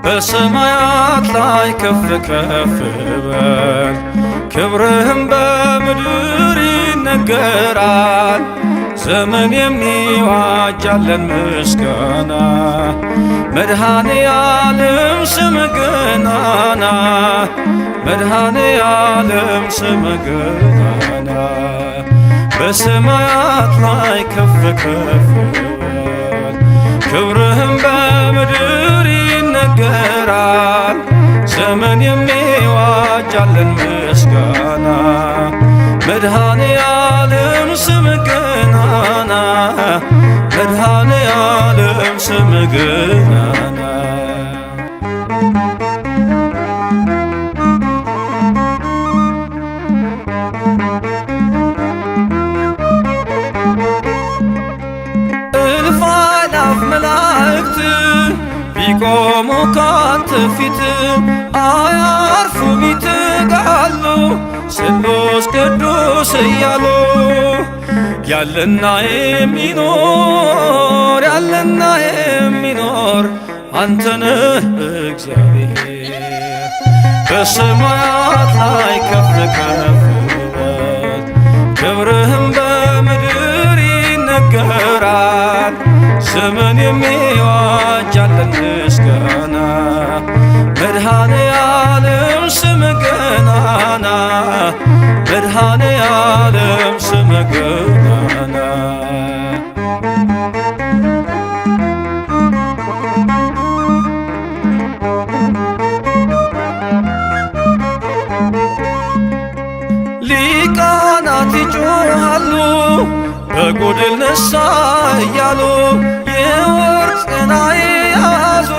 በሰማያት ላይ ከፍ ከፍ በል ክብርህም በምድር ይነገራል። ዘመን የሚዋጃለን ምስጋና መድኃኔ ዓለም ስምህ ገናና መድኃኔ ዓለም ስምህ ገናና በሰማያት ላይ ከፍ ከፍ በል ክብርህም በምድር ይነገራል። ዘመን የሚዋጃለን ምስጋና መድኃኔ ዓለም ስምህ ገናና መድኃኔ ዓለም ስምህ ገናና እልፍ አእላፍ መላእክት ቢቆሙ ካንተ ፊት አያርፉም ይትጋሉ ስሉስ ቅዱስ እያሉ ያለና የሚኖር ያለና የሚኖር አንተ ነህ እግዚአብሔር። በሰማያት ላይ ከፍ ከፍ በል ክብርህም በምድር ይነገራል። ዘመን የሚዋጃለን ምስጋና መድኃኔ ዓለም ስምህ ገናና መድኃኔ ዓለም ስምህ ገናና ሊቃናት ይጮኻሉ በጎድል ነሣ እያሉ የወርቅ ጽና የያዙ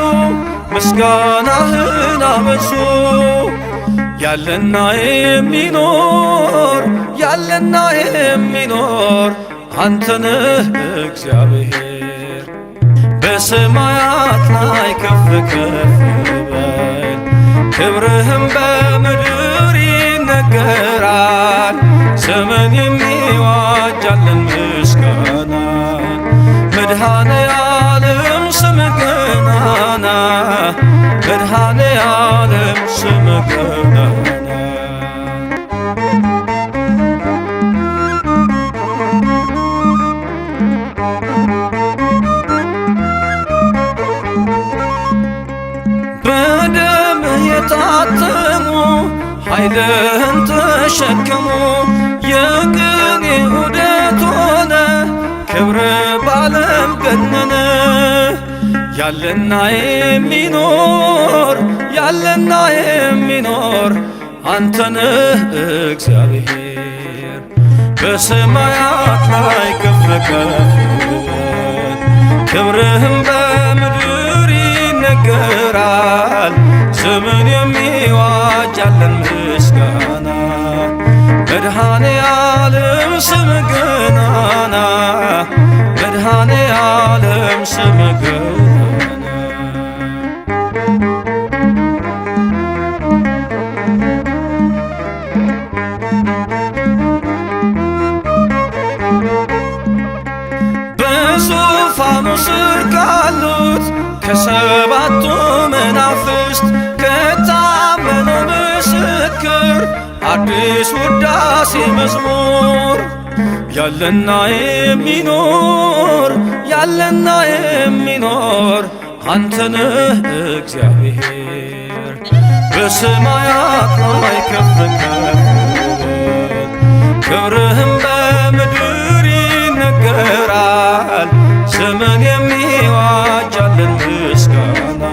ምስጋናህን አበዙ። ያለና የሚኖር ያለና የሚኖር አንተ ነህ እግዚአብሔር። በሰማያት ላይ ከፍ ከፍ በል ክብርህም በምድር ይነገራል። ዘመን የሚዋጃለን ምስጋና መድኃኔ ዓለም ስምህ ገናና መድኃኔ ዓለም ስምህ ገናና በደምህ የታተሙ ኃይልህን ተሸከሙ የቅኔ ዑደት ሆነ ክብር ባለም ገነነ። ያለና የሚኖር ያለና የሚኖር አንተ ነህ እግዚአብሔር። በሰማያት ላይ ከፍ ከፍ በል ክብርህም በምድር ይነገራል። ዘመን የሚዋጃለን ምስጋና መድኃኔ ዓለም ስምህ ገናና መድኃኔ ዓለም ስምህ ገናና በዙፋኑ ስር ካሉት ከሰባቱ መናፍስት ከታመነው ምስክር አዲስ ውዳሴ መዝሙር ያለና የሚኖር ያለና የሚኖር አንተ ነህ እግዚአብሔር። በሰማያት ላይ ከፍ ከፍ በል ክብርህም በምድር ይነገራል። ዘመን የሚዋጃለን ምስጋና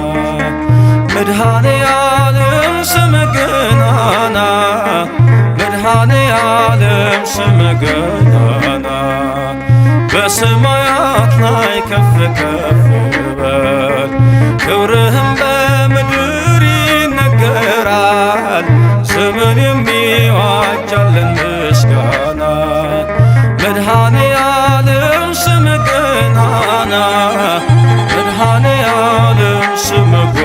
መድኃኔ ዓለም ስምህ ገናና መድኃኔ ዓለም ስምህ ገናና በሰማያት ላይ ከፍ ከፍ በል ክብርህም በምድር ይነገራል። ዘመን የሚዋጃለን ምስጋና መድኃኔ ዓለም ስምህ ገናና መድኃኔ ዓለም ስምህ